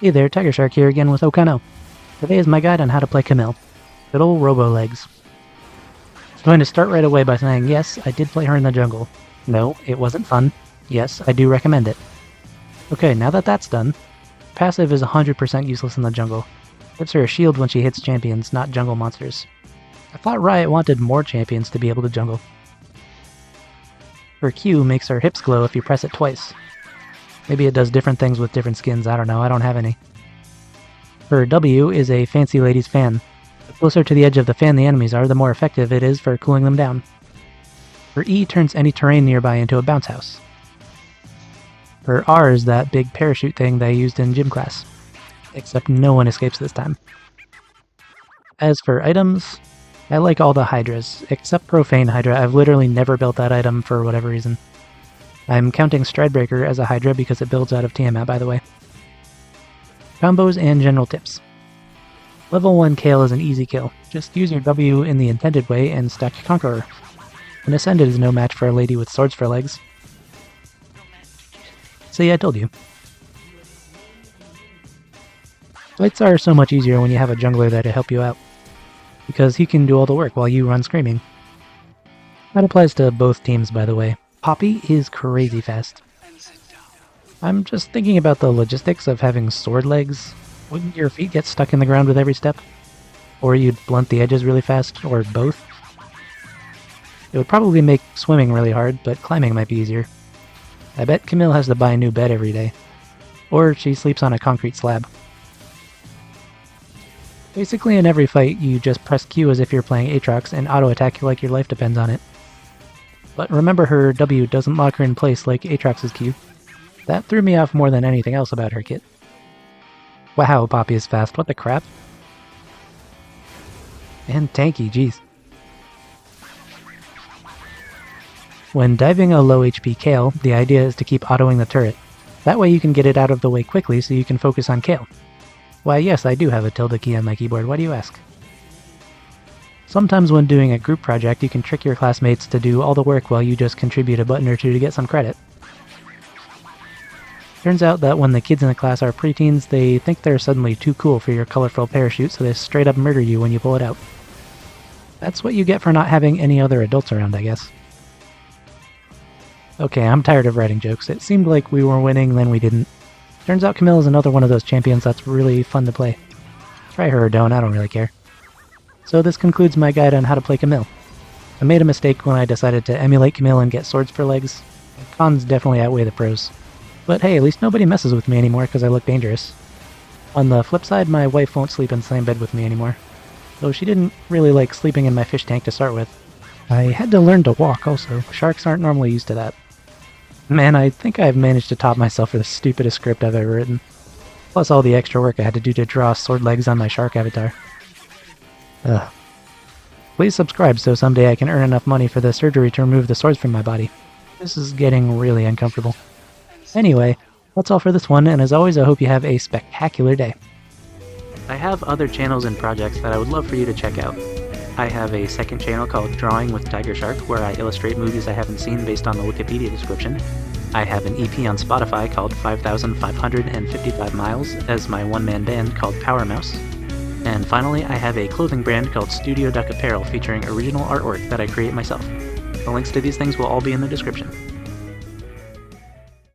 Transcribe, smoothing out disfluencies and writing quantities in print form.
Hey there, TigerShark here again with Okano. Today is my guide on how to play Camille. Good ol' Robo-Legs. I'm going to start right away by saying, yes, I did play her in the jungle. No, it wasn't fun. Yes, I do recommend it. Okay, now that that's done, passive is 100% useless in the jungle. Gives her a shield when she hits champions, not jungle monsters. I thought Riot wanted more champions to be able to jungle. Her Q makes her hips glow if you press it twice. Maybe it does different things with different skins, I don't know, I don't have any. Her W is a fancy lady's fan. The closer to the edge of the fan the enemies are, the more effective it is for cooling them down. Her E turns any terrain nearby into a bounce house. Her R is that big parachute thing they used in gym class. Except no one escapes this time. As for items, I like all the Hydras, except Profane Hydra. I've literally never built that item for whatever reason. I'm counting Stridebreaker as a Hydra because it builds out of Tiamat, by the way. Combos and general tips. Level 1 Kale is an easy kill. Just use your W in the intended way and stack Conqueror. An Ascended is no match for a lady with swords for legs. See, I told you. Fights are so much easier when you have a jungler there to help you out, because he can do all the work while you run screaming. That applies to both teams, by the way. Poppy is crazy fast. I'm just thinking about the logistics of having sword legs. Wouldn't your feet get stuck in the ground with every step? Or you'd blunt the edges really fast, or both? It would probably make swimming really hard, but climbing might be easier. I bet Camille has to buy a new bed every day. Or she sleeps on a concrete slab. Basically in every fight, you just press Q as if you're playing Aatrox and auto-attack like your life depends on it. But remember, her W doesn't lock her in place like Aatrox's Q. That threw me off more than anything else about her kit. Wow, Poppy is fast, what the crap? And tanky, jeez. When diving a low HP Kale, the idea is to keep autoing the turret. That way you can get it out of the way quickly so you can focus on Kale. Why yes, I do have a tilde key on my keyboard, why do you ask? Sometimes when doing a group project, you can trick your classmates to do all the work while you just contribute a button or two to get some credit. Turns out that when the kids in the class are preteens, they think they're suddenly too cool for your colorful parachute, so they straight up murder you when you pull it out. That's what you get for not having any other adults around, I guess. Okay, I'm tired of writing jokes. It seemed like we were winning, then we didn't. Turns out Camille is another one of those champions that's really fun to play. Try her or don't, I don't really care. So this concludes my guide on how to play Camille. I made a mistake when I decided to emulate Camille and get swords for legs. The cons definitely outweigh the pros. But hey, at least nobody messes with me anymore because I look dangerous. On the flip side, my wife won't sleep in the same bed with me anymore. Though she didn't really like sleeping in my fish tank to start with. I had to learn to walk also. Sharks aren't normally used to that. Man, I think I've managed to top myself for the stupidest script I've ever written. Plus all the extra work I had to do to draw sword legs on my shark avatar. Ugh. Please subscribe so someday I can earn enough money for the surgery to remove the swords from my body. This is getting really uncomfortable. Anyway, that's all for this one, and as always I hope you have a spectacular day. I have other channels and projects that I would love for you to check out. I have a second channel called Drawing with TigerShark, where I illustrate movies I haven't seen based on the Wikipedia description. I have an EP on Spotify called 5,555 Miles as my one-man band called Power Mouse. And finally, I have a clothing brand called Studio Duck Apparel featuring original artwork that I create myself. The links to these things will all be in the description.